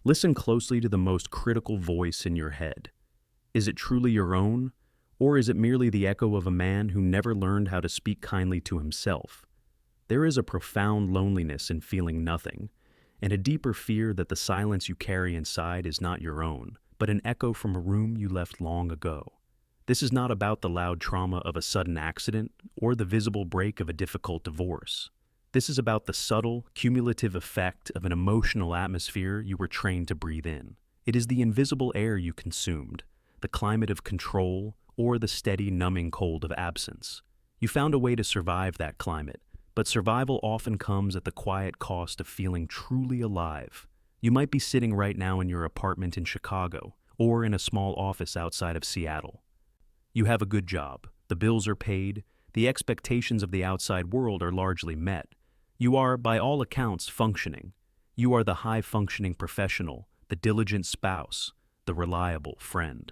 Listen closely to the most critical voice in your head. Is it truly your own, or is it merely the echo of a man who never learned how to speak kindly to himself? There is a profound loneliness in feeling nothing, and a deeper fear that the silence you carry inside is not your own, but an echo from a room you left long ago. This is not about the loud trauma of a sudden accident or the visible break of a difficult divorce. This is about the subtle, cumulative effect of an emotional atmosphere you were trained to breathe in. It is the invisible air you consumed, the climate of control, or the steady, numbing cold of absence. You found a way to survive that climate, but survival often comes at the quiet cost of feeling truly alive. You might be sitting right now in your apartment in Chicago, or in a small office outside of Seattle. You have a good job, the bills are paid, the expectations of the outside world are largely met. You are, by all accounts, functioning. You are the high-functioning professional, the diligent spouse, the reliable friend.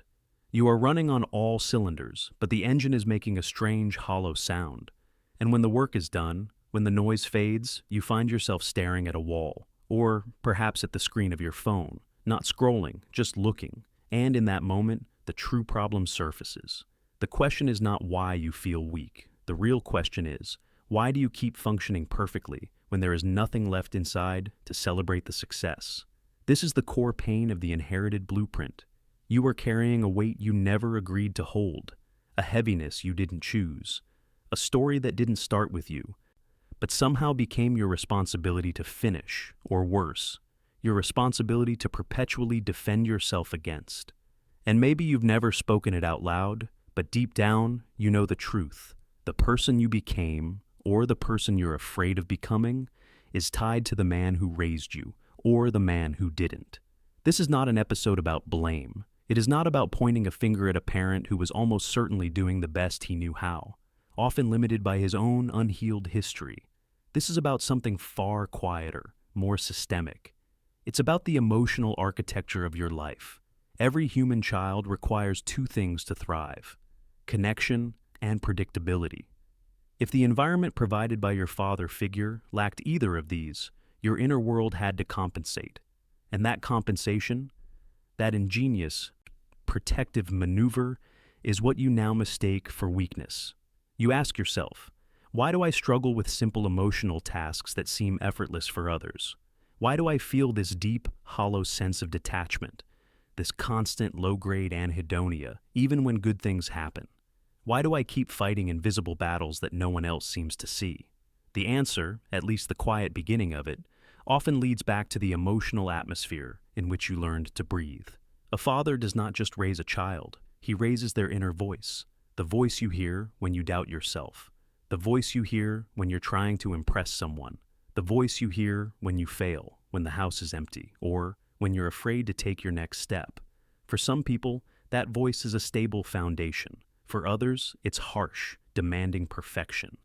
You are running on all cylinders, but the engine is making a strange, hollow sound. And when the work is done, when the noise fades, you find yourself staring at a wall, or perhaps at the screen of your phone, not scrolling, just looking. And in that moment, the true problem surfaces. The question is not why you feel weak. The real question is, why do you keep functioning perfectly when there is nothing left inside to celebrate the success? This is the core pain of the inherited blueprint. You are carrying a weight you never agreed to hold, a heaviness you didn't choose, a story that didn't start with you, but somehow became your responsibility to finish, or worse, your responsibility to perpetually defend yourself against. And maybe you've never spoken it out loud, but deep down, you know the truth. The person you became, or the person you're afraid of becoming, is tied to the man who raised you, or the man who didn't. This is not an episode about blame. It is not about pointing a finger at a parent who was almost certainly doing the best he knew how, often limited by his own unhealed history. This is about something far quieter, more systemic. It's about the emotional architecture of your life. Every human child requires two things to thrive: connection and predictability. If the environment provided by your father figure lacked either of these, your inner world had to compensate. And that compensation, that ingenious, protective maneuver, is what you now mistake for weakness. You ask yourself, why do I struggle with simple emotional tasks that seem effortless for others? Why do I feel this deep, hollow sense of detachment, this constant low-grade anhedonia, even when good things happen? Why do I keep fighting invisible battles that no one else seems to see? The answer, at least the quiet beginning of it, often leads back to the emotional atmosphere in which you learned to breathe. A father does not just raise a child, he raises their inner voice, the voice you hear when you doubt yourself, the voice you hear when you're trying to impress someone, the voice you hear when you fail, when the house is empty, or when you're afraid to take your next step. For some people, that voice is a stable foundation. For others, it's harsh, demanding perfection.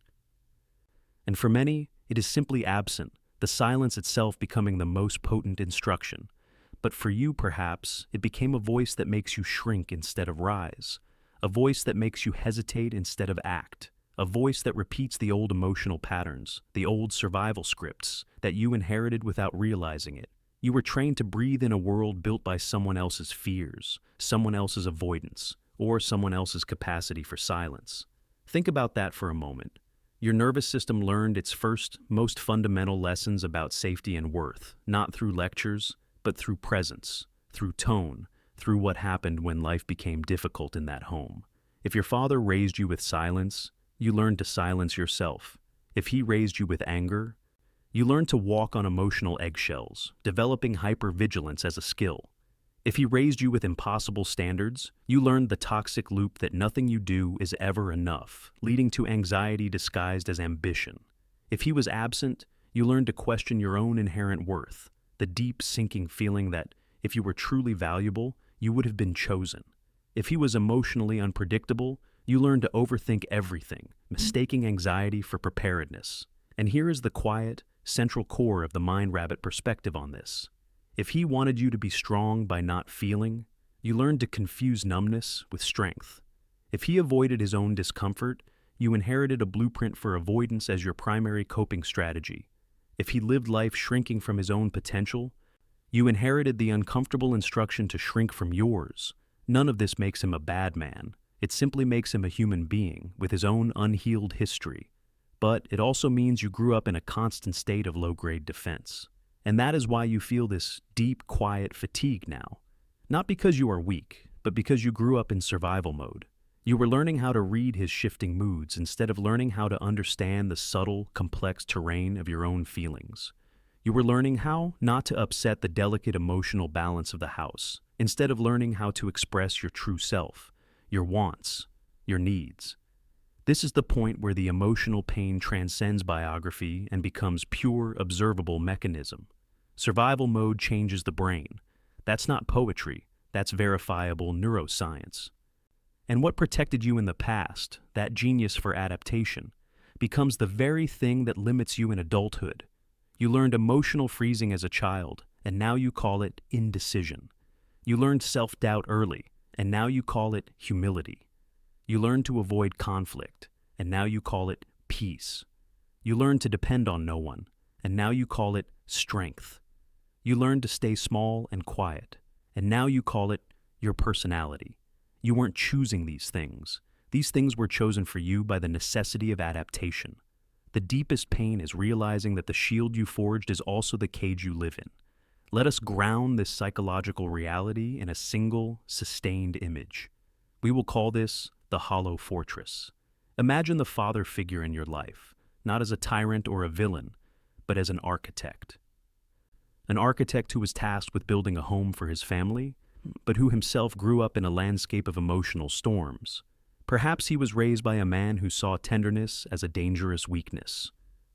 And for many, it is simply absent, the silence itself becoming the most potent instruction. But for you, perhaps, it became a voice that makes you shrink instead of rise, a voice that makes you hesitate instead of act, a voice that repeats the old emotional patterns, the old survival scripts that you inherited without realizing it. You were trained to breathe in a world built by someone else's fears, someone else's avoidance, or someone else's capacity for silence. Think about that for a moment. Your nervous system learned its first, most fundamental lessons about safety and worth, not through lectures, but through presence, through tone, through what happened when life became difficult in that home. If your father raised you with silence, you learned to silence yourself. If he raised you with anger, you learned to walk on emotional eggshells, developing hypervigilance as a skill. If he raised you with impossible standards, you learned the toxic loop that nothing you do is ever enough, leading to anxiety disguised as ambition. If he was absent, you learned to question your own inherent worth, the deep, sinking feeling that, if you were truly valuable, you would have been chosen. If he was emotionally unpredictable, you learned to overthink everything, mistaking anxiety for preparedness. And here is the quiet, central core of the MindRabbit perspective on this. If he wanted you to be strong by not feeling, you learned to confuse numbness with strength. If he avoided his own discomfort, you inherited a blueprint for avoidance as your primary coping strategy. If he lived life shrinking from his own potential, You inherited the uncomfortable instruction to shrink from yours. None of this makes him a bad man. It simply makes him a human being with his own unhealed history. But it also means you grew up in a constant state of low-grade defense. And that is why you feel this deep, quiet fatigue now. Not because you are weak, but because you grew up in survival mode. You were learning how to read his shifting moods instead of learning how to understand the subtle, complex terrain of your own feelings. You were learning how not to upset the delicate emotional balance of the house, instead of learning how to express your true self, your wants, your needs. This is the point where the emotional pain transcends biography and becomes pure, observable mechanism. Survival mode changes the brain. That's not poetry, that's verifiable neuroscience. And what protected you in the past, that genius for adaptation, becomes the very thing that limits you in adulthood. You learned emotional freezing as a child, and now you call it indecision. You learned self-doubt early, and now you call it humility. You learned to avoid conflict, and now you call it peace. You learned to depend on no one, and now you call it strength. You learned to stay small and quiet, and now you call it your personality. You weren't choosing these things. These things were chosen for you by the necessity of adaptation. The deepest pain is realizing that the shield you forged is also the cage you live in. Let us ground this psychological reality in a single, sustained image. We will call this the hollow fortress. Imagine the father figure in your life, not as a tyrant or a villain, but as an architect. An architect who was tasked with building a home for his family, but who himself grew up in a landscape of emotional storms. Perhaps he was raised by a man who saw tenderness as a dangerous weakness,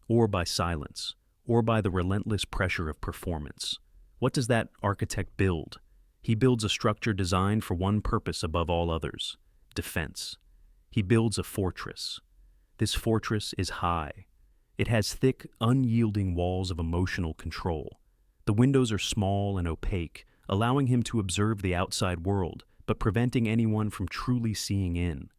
or by silence, or by the relentless pressure of performance. What does that architect build? He builds a structure designed for one purpose above all others: defense. He builds a fortress. This fortress is high. It has thick, unyielding walls of emotional control. The windows are small and opaque, allowing him to observe the outside world, but preventing anyone from truly seeing in.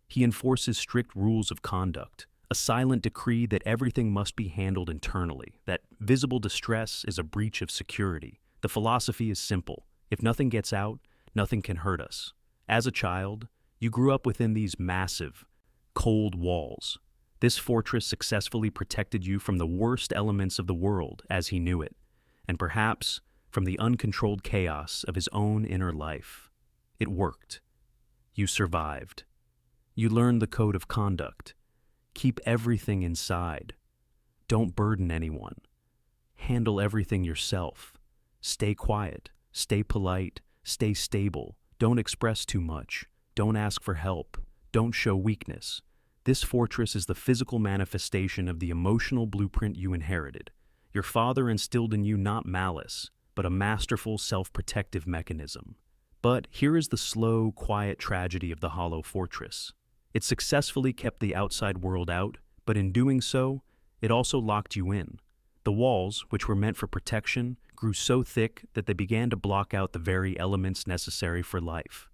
He enforces strict rules of conduct, a silent decree that everything must be handled internally, that visible distress is a breach of security. The philosophy is simple. If nothing gets out, nothing can hurt us. As a child, you grew up within these massive, cold walls. This fortress successfully protected you from the worst elements of the world as he knew it, and perhaps from the uncontrolled chaos of his own inner life. It worked. You survived. You learned the code of conduct. Keep everything inside. Don't burden anyone. Handle everything yourself. Stay quiet. Stay polite. Stay stable. Don't express too much. Don't ask for help. Don't show weakness. This fortress is the physical manifestation of the emotional blueprint you inherited. Your father instilled in you not malice, but a masterful self-protective mechanism. But here is the slow, quiet tragedy of the hollow fortress. It successfully kept the outside world out, but in doing so, it also locked you in. The walls, which were meant for protection, grew so thick that they began to block out the very elements necessary for life.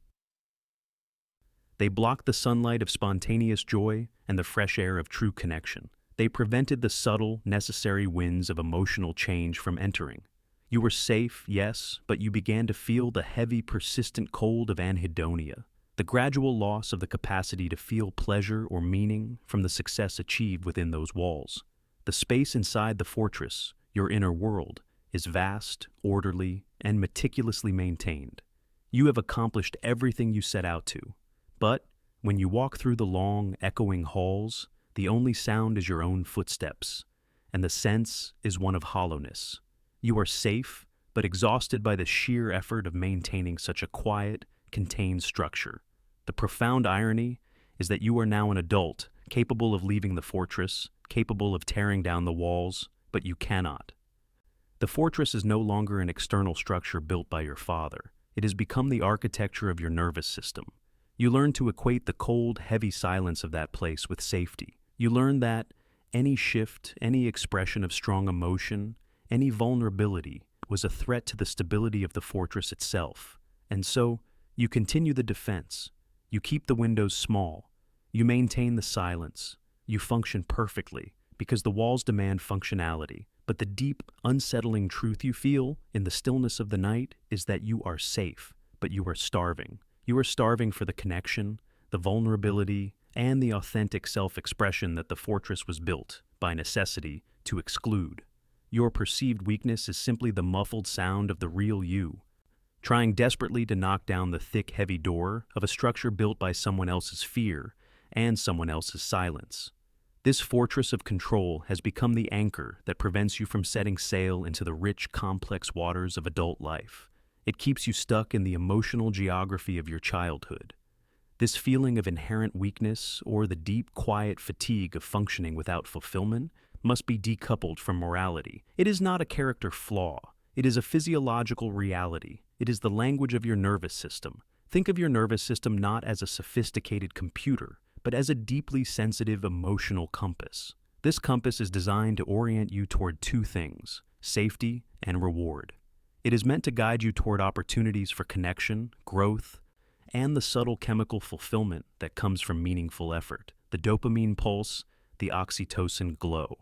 They blocked the sunlight of spontaneous joy and the fresh air of true connection. They prevented the subtle, necessary winds of emotional change from entering. You were safe, yes, but you began to feel the heavy, persistent cold of anhedonia, the gradual loss of the capacity to feel pleasure or meaning from the success achieved within those walls. The space inside the fortress, your inner world, is vast, orderly, and meticulously maintained. You have accomplished everything you set out to. But when you walk through the long, echoing halls, the only sound is your own footsteps, and the sense is one of hollowness. You are safe, but exhausted by the sheer effort of maintaining such a quiet, contained structure. The profound irony is that you are now an adult, capable of leaving the fortress, capable of tearing down the walls, but you cannot. The fortress is no longer an external structure built by your father. It has become the architecture of your nervous system. You learn to equate the cold, heavy silence of that place with safety. You learn that any shift, any expression of strong emotion, any vulnerability was a threat to the stability of the fortress itself. And so, you continue the defense. You keep the windows small. You maintain the silence. You function perfectly because the walls demand functionality, But the deep, unsettling truth you feel in the stillness of the night is that you are safe, but you are starving. You are starving for the connection, the vulnerability, and the authentic self-expression that the fortress was built, by necessity, to exclude. Your perceived weakness is simply the muffled sound of the real you, trying desperately to knock down the thick, heavy door of a structure built by someone else's fear and someone else's silence. This fortress of control has become the anchor that prevents you from setting sail into the rich, complex waters of adult life. It keeps you stuck in the emotional geography of your childhood. This feeling of inherent weakness, or the deep, quiet fatigue of functioning without fulfillment, must be decoupled from morality. It is not a character flaw. It is a physiological reality. It is the language of your nervous system. Think of your nervous system not as a sophisticated computer, but as a deeply sensitive emotional compass. This compass is designed to orient you toward two things: safety and reward. It is meant to guide you toward opportunities for connection, growth, and the subtle chemical fulfillment that comes from meaningful effort, the dopamine pulse, the oxytocin glow.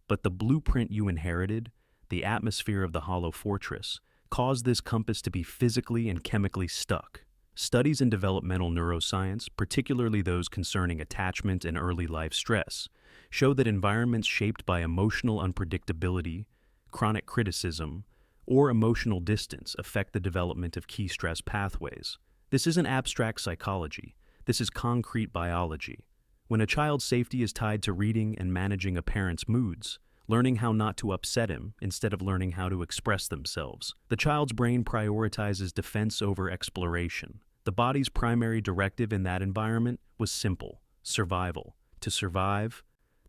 But the blueprint you inherited, the atmosphere of the hollow fortress, caused this compass to be physically and chemically stuck. Studies in developmental neuroscience, particularly those concerning attachment and early life stress, show that environments shaped by emotional unpredictability, chronic criticism, or emotional distance affect the development of key stress pathways. This isn't abstract psychology. This is concrete biology. When a child's safety is tied to reading and managing a parent's moods, learning how not to upset him instead of learning how to express themselves, the child's brain prioritizes defense over exploration. The body's primary directive in that environment was simple: survival. To survive,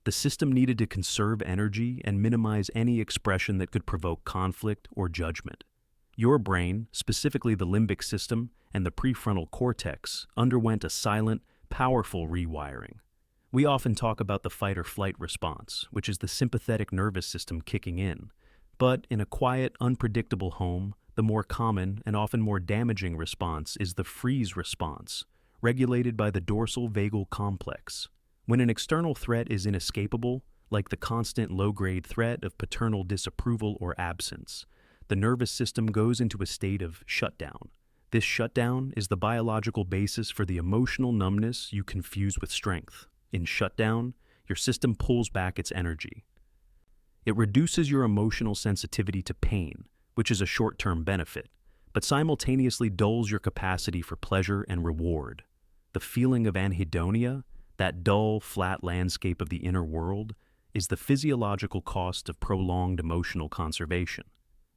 the system needed to conserve energy and minimize any expression that could provoke conflict or judgment. Your brain, specifically the limbic system and the prefrontal cortex, underwent a silent, powerful rewiring. We often talk about the fight-or-flight response, which is the sympathetic nervous system kicking in. But in a quiet, unpredictable home, the more common and often more damaging response is the freeze response, regulated by the dorsal vagal complex. When an external threat is inescapable, like the constant low-grade threat of paternal disapproval or absence, the nervous system goes into a state of shutdown. This shutdown is the biological basis for the emotional numbness you confuse with strength. In shutdown, your system pulls back its energy. It reduces your emotional sensitivity to pain, which is a short-term benefit, but simultaneously dulls your capacity for pleasure and reward. The feeling of anhedonia, that dull, flat landscape of the inner world, is the physiological cost of prolonged emotional conservation.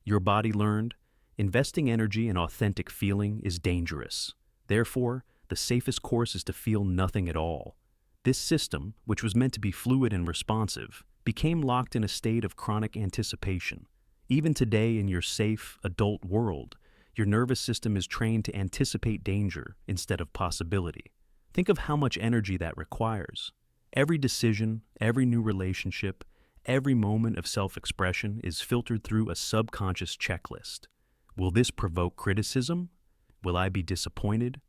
Your body learned, investing energy in authentic feeling is dangerous. Therefore, the safest course is to feel nothing at all. This system, which was meant to be fluid and responsive, became locked in a state of chronic anticipation. Even today in your safe, adult world, your nervous system is trained to anticipate danger instead of possibility. Think of how much energy that requires. Every decision, every new relationship, every moment of self-expression is filtered through a subconscious checklist. Will this provoke criticism? Will I be disappointed?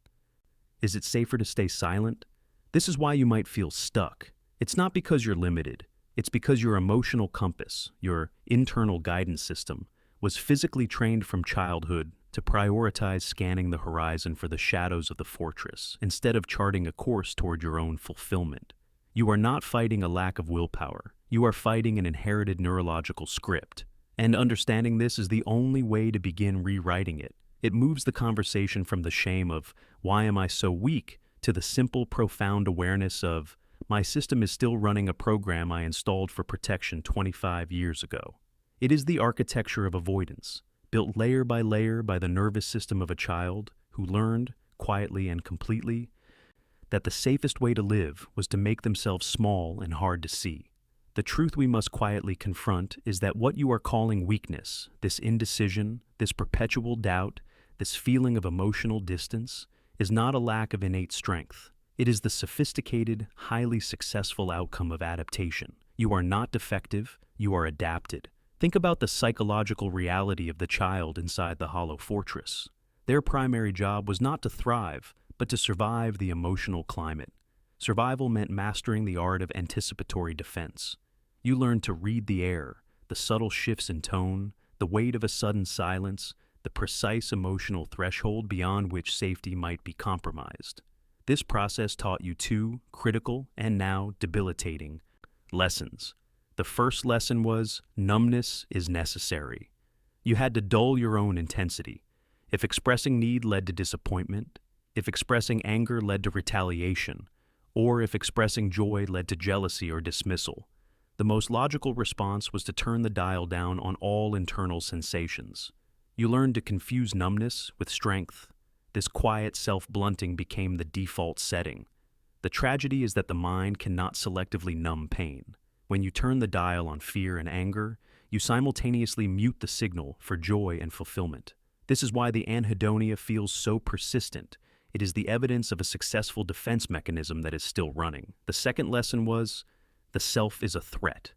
Is it safer to stay silent? This is why you might feel stuck. It's not because you're limited. It's because your emotional compass, your internal guidance system, was physically trained from childhood to prioritize scanning the horizon for the shadows of the fortress instead of charting a course toward your own fulfillment. You are not fighting a lack of willpower. You are fighting an inherited neurological script. And understanding this is the only way to begin rewriting it. It moves the conversation from the shame of, "Why am I so weak?" to the simple, profound awareness of, "My system is still running a program I installed for protection 25 years ago." It is the architecture of avoidance, built layer by the nervous system of a child who learned, quietly and completely, that the safest way to live was to make themselves small and hard to see. The truth we must quietly confront is that what you are calling weakness, this indecision, this perpetual doubt, this feeling of emotional distance, is not a lack of innate strength. It is the sophisticated, highly successful outcome of adaptation. You are not defective, you are adapted. Think about the psychological reality of the child inside the hollow fortress. Their primary job was not to thrive, but to survive the emotional climate. Survival meant mastering the art of anticipatory defense. You learned to read the air, the subtle shifts in tone, the weight of a sudden silence, the precise emotional threshold beyond which safety might be compromised. This process taught you two critical and now debilitating lessons. The first lesson was numbness is necessary. You had to dull your own intensity. If expressing need led to disappointment, if expressing anger led to retaliation, or if expressing joy led to jealousy or dismissal, the most logical response was to turn the dial down on all internal sensations. You learned to confuse numbness with strength. This quiet self-blunting became the default setting. The tragedy is that the mind cannot selectively numb pain. When you turn the dial on fear and anger, you simultaneously mute the signal for joy and fulfillment. This is why the anhedonia feels so persistent. It is the evidence of a successful defense mechanism that is still running. The second lesson was, the self is a threat.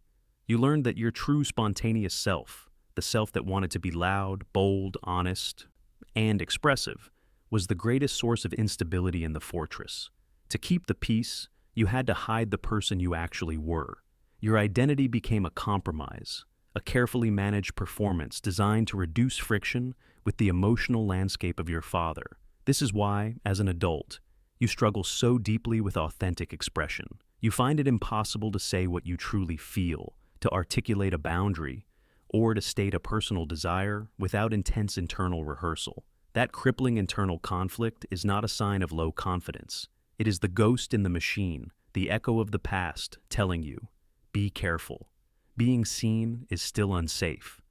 You learned that your true spontaneous self, the self that wanted to be loud, bold, honest, and expressive, was the greatest source of instability in the fortress. To keep the peace, you had to hide the person you actually were. Your identity became a compromise, a carefully managed performance designed to reduce friction with the emotional landscape of your father. This is why, as an adult, you struggle so deeply with authentic expression. You find it impossible to say what you truly feel, to articulate a boundary, or to state a personal desire without intense internal rehearsal. That crippling internal conflict is not a sign of low confidence. It is the ghost in the machine, the echo of the past, telling you, be careful. Being seen is still unsafe.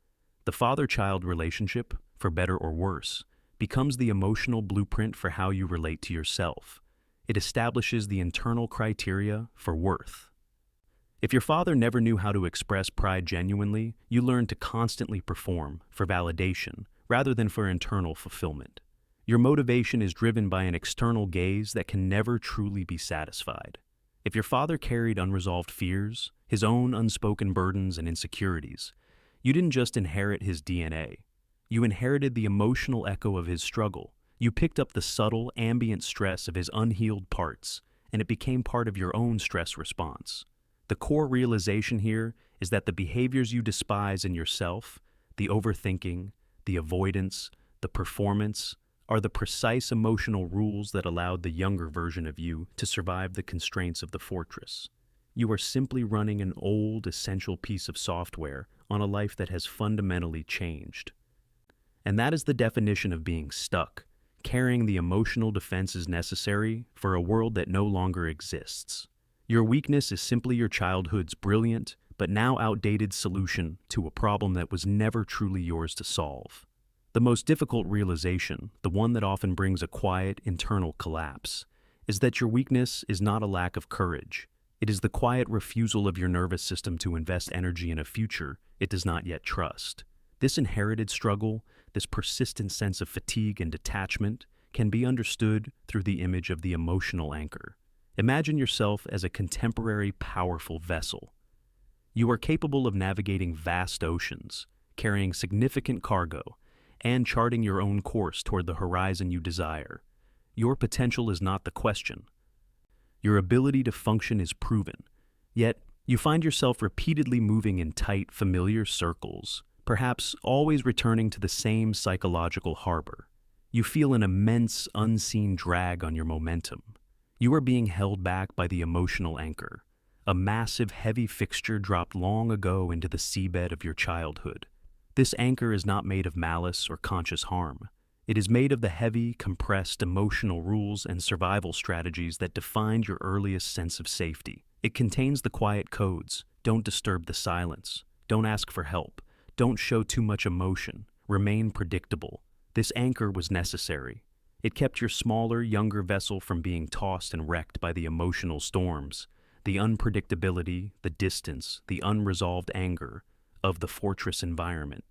The father-child relationship, for better or worse, becomes the emotional blueprint for how you relate to yourself. It establishes the internal criteria for worth. If your father never knew how to express pride genuinely, you learn to constantly perform for validation rather than for internal fulfillment. Your motivation is driven by an external gaze that can never truly be satisfied. If your father carried unresolved fears, his own unspoken burdens and insecurities, you didn't just inherit his DNA. You inherited the emotional echo of his struggle. You picked up the subtle, ambient stress of his unhealed parts, and it became part of your own stress response. The core realization here is that the behaviors you despise in yourself, the overthinking, the avoidance, the performance, are the precise emotional rules that allowed the younger version of you to survive the constraints of the fortress. You are simply running an old, essential piece of software on a life that has fundamentally changed. And that is the definition of being stuck, carrying the emotional defenses necessary for a world that no longer exists. Your weakness is simply your childhood's brilliant, but now outdated solution to a problem that was never truly yours to solve. The most difficult realization, the one that often brings a quiet internal collapse, is that your weakness is not a lack of courage. It is the quiet refusal of your nervous system to invest energy in a future it does not yet trust. This inherited struggle, this persistent sense of fatigue and detachment, can be understood through the image of the emotional anchor. Imagine yourself as a contemporary, powerful vessel. You are capable of navigating vast oceans, carrying significant cargo, and charting your own course toward the horizon you desire. Your potential is not the question. Your ability to function is proven, yet you find yourself repeatedly moving in tight, familiar circles, perhaps always returning to the same psychological harbor. You feel an immense, unseen drag on your momentum. You are being held back by the emotional anchor, a massive, heavy fixture dropped long ago into the seabed of your childhood. This anchor is not made of malice or conscious harm. It is made of the heavy, compressed emotional rules and survival strategies that defined your earliest sense of safety. It contains the quiet codes: don't disturb the silence, don't ask for help, don't show too much emotion, remain predictable. This anchor was necessary. It kept your smaller, younger vessel from being tossed and wrecked by the emotional storms, the unpredictability, the distance, the unresolved anger of the fortress environment.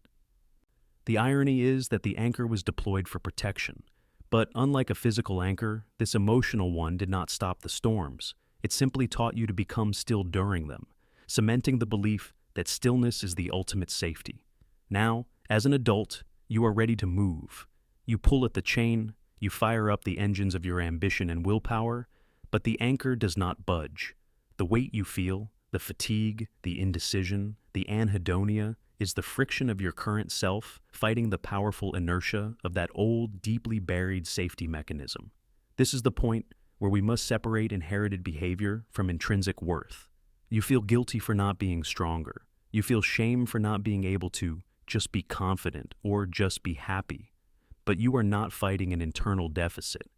The irony is that the anchor was deployed for protection, but unlike a physical anchor, this emotional one did not stop the storms. It simply taught you to become still during them, cementing the belief that stillness is the ultimate safety. Now, as an adult, you are ready to move. You pull at the chain, you fire up the engines of your ambition and willpower, but the anchor does not budge. The weight you feel, the fatigue, the indecision, the anhedonia, is the friction of your current self fighting the powerful inertia of that old, deeply buried safety mechanism. This is the point where we must separate inherited behavior from intrinsic worth. You feel guilty for not being stronger. You feel shame for not being able to just be confident or just be happy. But you are not fighting an internal deficit.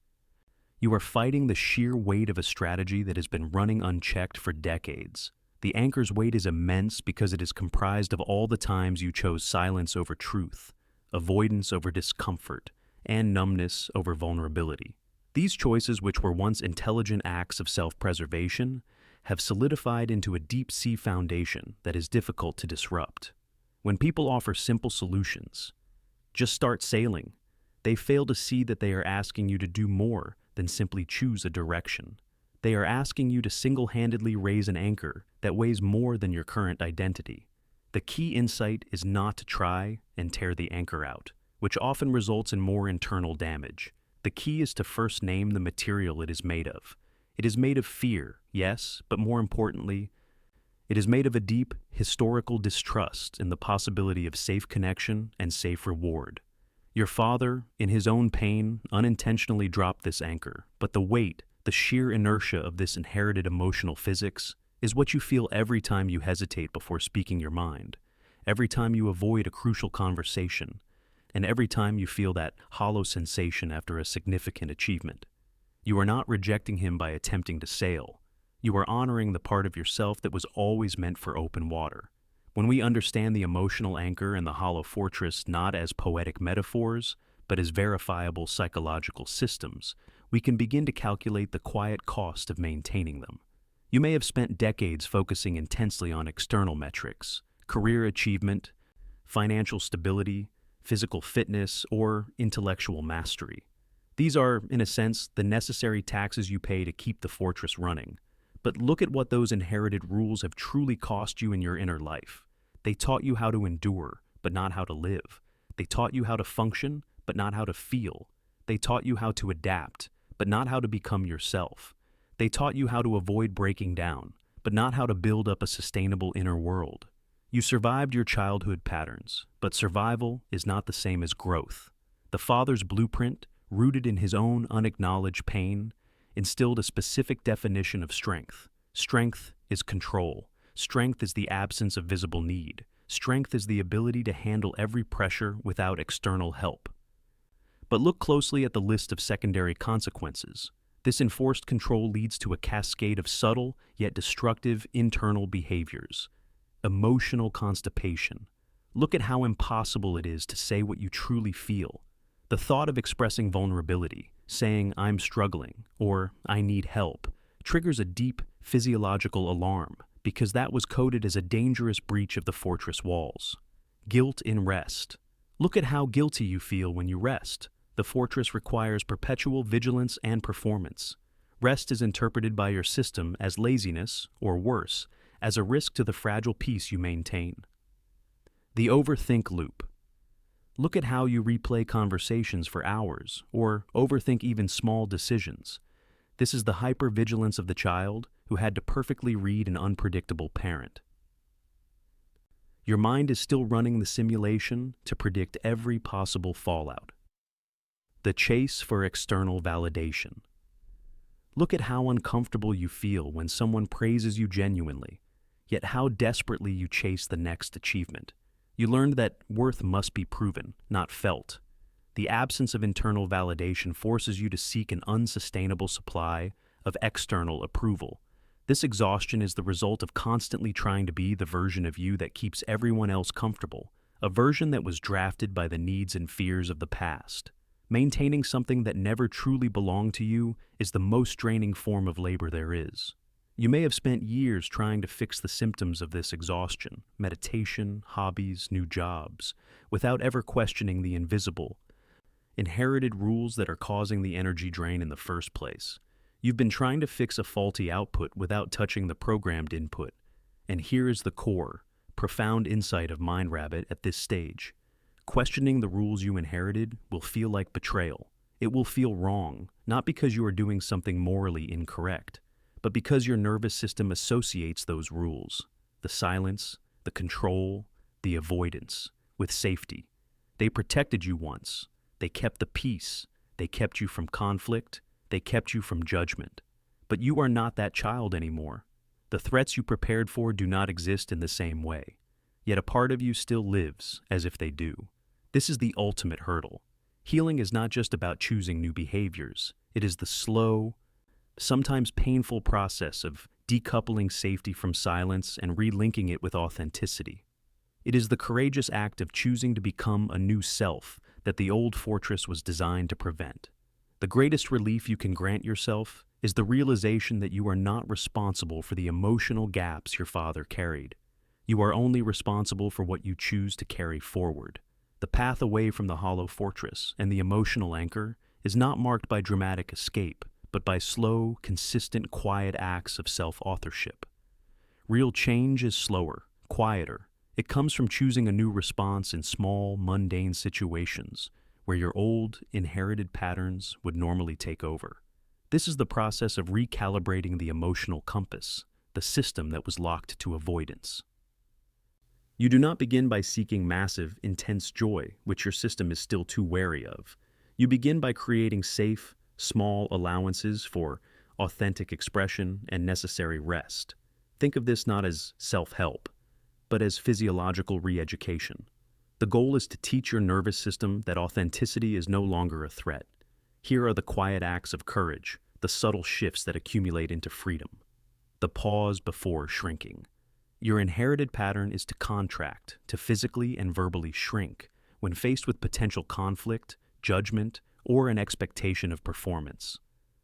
You are fighting the sheer weight of a strategy that has been running unchecked for decades. The anchor's weight is immense because it is comprised of all the times you chose silence over truth, avoidance over discomfort, and numbness over vulnerability. These choices, which were once intelligent acts of self-preservation, have solidified into a deep-sea foundation that is difficult to disrupt. When people offer simple solutions, just start sailing, they fail to see that they are asking you to do more than simply choose a direction. They are asking you to single-handedly raise an anchor that weighs more than your current identity. The key insight is not to try and tear the anchor out, which often results in more internal damage. The key is to first name the material it is made of. It is made of fear, yes, but more importantly, it is made of a deep, historical distrust in the possibility of safe connection and safe reward. Your father, in his own pain, unintentionally dropped this anchor, but the weight, the sheer inertia of this inherited emotional physics is what you feel every time you hesitate before speaking your mind, every time you avoid a crucial conversation, and every time you feel that hollow sensation after a significant achievement. You are not rejecting him by attempting to sail. You are honoring the part of yourself that was always meant for open water. When we understand the emotional anchor and the hollow fortress not as poetic metaphors, but as verifiable psychological systems, we can begin to calculate the quiet cost of maintaining them. You may have spent decades focusing intensely on external metrics, career achievement, financial stability, physical fitness, or intellectual mastery. These are, in a sense, the necessary taxes you pay to keep the fortress running. But look at what those inherited rules have truly cost you in your inner life. They taught you how to endure, but not how to live. They taught you how to function, but not how to feel. They taught you how to adapt, but not how to become yourself. They taught you how to avoid breaking down, but not how to build up a sustainable inner world. You survived your childhood patterns, but survival is not the same as growth. The father's blueprint, rooted in his own unacknowledged pain, instilled a specific definition of strength. Strength is control. Strength is the absence of visible need. Strength is the ability to handle every pressure without external help. But look closely at the list of secondary consequences. This enforced control leads to a cascade of subtle yet destructive internal behaviors. Emotional constipation. Look at how impossible it is to say what you truly feel. The thought of expressing vulnerability, saying "I'm struggling" or "I need help," triggers a deep physiological alarm because that was coded as a dangerous breach of the fortress walls. Guilt in rest. Look at how guilty you feel when you rest. The fortress requires perpetual vigilance and performance. Rest is interpreted by your system as laziness, or worse, as a risk to the fragile peace you maintain. The overthink loop. Look at how you replay conversations for hours, or overthink even small decisions. This is the hypervigilance of the child who had to perfectly read an unpredictable parent. Your mind is still running the simulation to predict every possible fallout. The chase for external validation. Look at how uncomfortable you feel when someone praises you genuinely, yet how desperately you chase the next achievement. You learned that worth must be proven, not felt. The absence of internal validation forces you to seek an unsustainable supply of external approval. This exhaustion is the result of constantly trying to be the version of you that keeps everyone else comfortable, a version that was drafted by the needs and fears of the past. Maintaining something that never truly belonged to you is the most draining form of labor there is. You may have spent years trying to fix the symptoms of this exhaustion, meditation, hobbies, new jobs, without ever questioning the invisible, inherited rules that are causing the energy drain in the first place. You've been trying to fix a faulty output without touching the programmed input. And here is the core, profound insight of MindRabbit at this stage. Questioning the rules you inherited will feel like betrayal. It will feel wrong, not because you are doing something morally incorrect, but because your nervous system associates those rules. The silence, the control, the avoidance, with safety. They protected you once. They kept the peace. They kept you from conflict. They kept you from judgment. But you are not that child anymore. The threats you prepared for do not exist in the same way. Yet a part of you still lives as if they do. This is the ultimate hurdle. Healing is not just about choosing new behaviors. It is the slow, sometimes painful process of decoupling safety from silence and relinking it with authenticity. It is the courageous act of choosing to become a new self that the old fortress was designed to prevent. The greatest relief you can grant yourself is the realization that you are not responsible for the emotional gaps your father carried. You are only responsible for what you choose to carry forward. The path away from the hollow fortress and the emotional anchor is not marked by dramatic escape, but by slow, consistent, quiet acts of self-authorship. Real change is slower, quieter. It comes from choosing a new response in small, mundane situations where your old, inherited patterns would normally take over. This is the process of recalibrating the emotional compass, the system that was locked to avoidance. You do not begin by seeking massive, intense joy, which your system is still too wary of. You begin by creating safe, small allowances for authentic expression and necessary rest. Think of this not as self-help, but as physiological re-education. The goal is to teach your nervous system that authenticity is no longer a threat. Here are the quiet acts of courage, the subtle shifts that accumulate into freedom. The pause before shrinking. Your inherited pattern is to contract, to physically and verbally shrink, when faced with potential conflict, judgment, or an expectation of performance.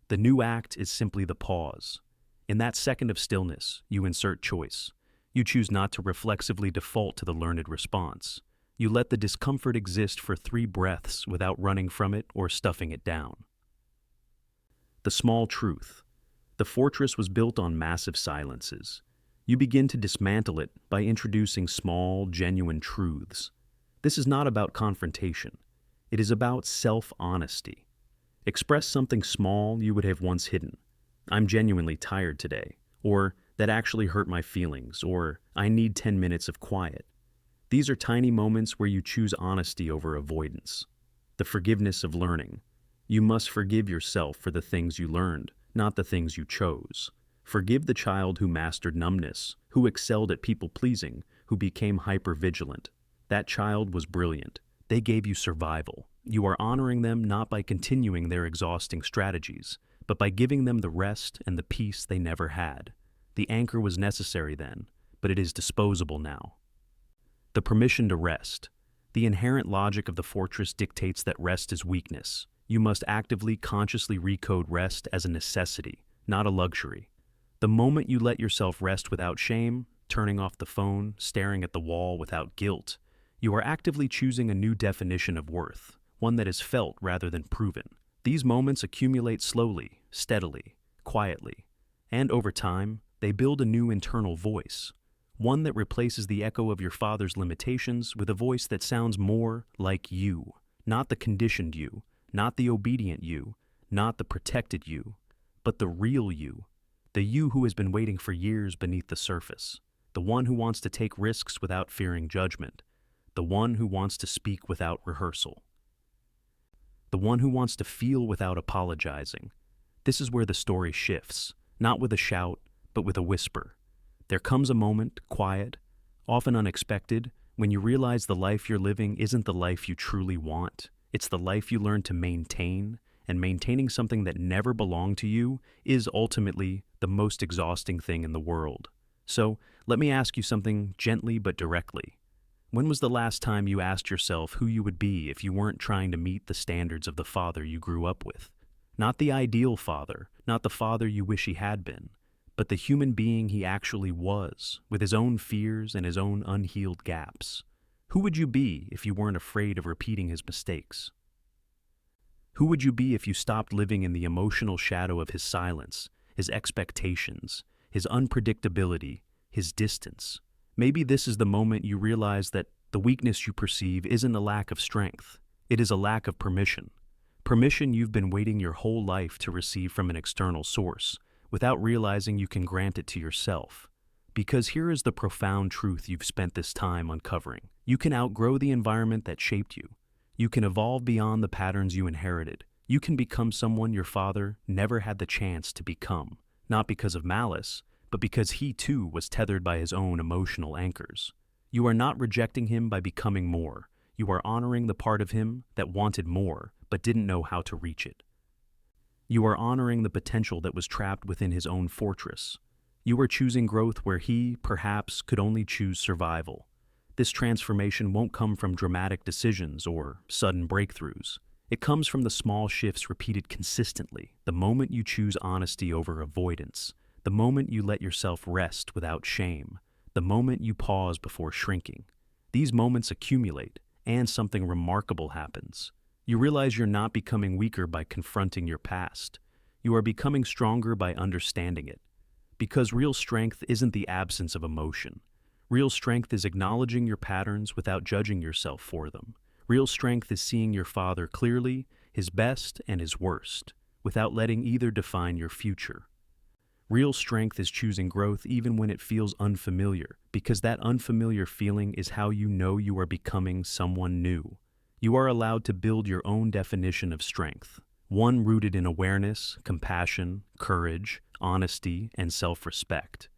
The new act is simply the pause. In that second of stillness, you insert choice. You choose not to reflexively default to the learned response. You let the discomfort exist for 3 breaths without running from it or stuffing it down. The small truth. The fortress was built on massive silences. You begin to dismantle it by introducing small, genuine truths. This is not about confrontation. It is about self-honesty. Express something small you would have once hidden. I'm genuinely tired today, or that actually hurt my feelings, or I need 10 minutes of quiet. These are tiny moments where you choose honesty over avoidance. The forgiveness of learning. You must forgive yourself for the things you learned, not the things you chose. Forgive the child who mastered numbness, who excelled at people-pleasing, who became hyper-vigilant. That child was brilliant. They gave you survival. You are honoring them not by continuing their exhausting strategies, but by giving them the rest and the peace they never had. The anchor was necessary then, but it is disposable now. The permission to rest. The inherent logic of the fortress dictates that rest is weakness. You must actively, consciously recode rest as a necessity, not a luxury. The moment you let yourself rest without shame, turning off the phone, staring at the wall without guilt, you are actively choosing a new definition of worth, one that is felt rather than proven. These moments accumulate slowly, steadily, quietly, and over time, they build a new internal voice, one that replaces the echo of your father's limitations with a voice that sounds more like you, not the conditioned you, not the obedient you, not the protected you, but the real you, the you who has been waiting for years beneath the surface, the one who wants to take risks without fearing judgment, the one who wants to speak without rehearsal, the one who wants to feel without apologizing. This is where the story shifts, not with a shout, but with a whisper. There comes a moment, quiet, often unexpected, when you realize the life you're living isn't the life you truly want. It's the life you learn to maintain, and maintaining something that never belonged to you is ultimately the most exhausting thing in the world. So, let me ask you something gently but directly. When was the last time you asked yourself who you would be if you weren't trying to meet the standards of the father you grew up with? Not the ideal father, not the father you wish he had been, but the human being he actually was, with his own fears and his own unhealed gaps. Who would you be if you weren't afraid of repeating his mistakes? Who would you be if you stopped living in the emotional shadow of his silence, his expectations, his unpredictability, his distance? Maybe this is the moment you realize that the weakness you perceive isn't a lack of strength. It is a lack of permission. Permission you've been waiting your whole life to receive from an external source, without realizing you can grant it to yourself. Because here is the profound truth you've spent this time uncovering. You can outgrow the environment that shaped you. You can evolve beyond the patterns you inherited. You can become someone your father never had the chance to become, not because of malice, but because he too was tethered by his own emotional anchors. You are not rejecting him by becoming more. You are honoring the part of him that wanted more, but didn't know how to reach it. You are honoring the potential that was trapped within his own fortress. You are choosing growth where he, perhaps, could only choose survival. This transformation won't come from dramatic decisions or sudden breakthroughs. It comes from the small shifts repeated consistently, the moment you choose honesty over avoidance, the moment you let yourself rest without shame, the moment you pause before shrinking. These moments accumulate, and something remarkable happens. You realize you're not becoming weaker by confronting your past. You are becoming stronger by understanding it. Because real strength isn't the absence of emotion. Real strength is acknowledging your patterns without judging yourself for them. Real strength is seeing your father clearly, his best and his worst, without letting either define your future. Real strength is choosing growth even when it feels unfamiliar, because that unfamiliar feeling is how you know you are becoming someone new. You are allowed to build your own definition of strength, one rooted in awareness, compassion, courage, honesty, and self-respect.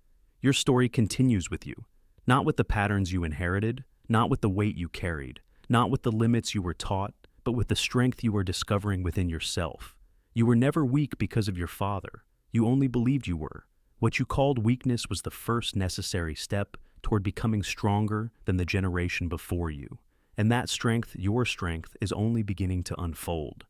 Your story continues with you, not with the patterns you inherited, not with the weight you carried, not with the limits you were taught, but with the strength you are discovering within yourself. You were never weak because of your father. You only believed you were. What you called weakness was the first necessary step toward becoming stronger than the generation before you. And that strength, your strength, is only beginning to unfold.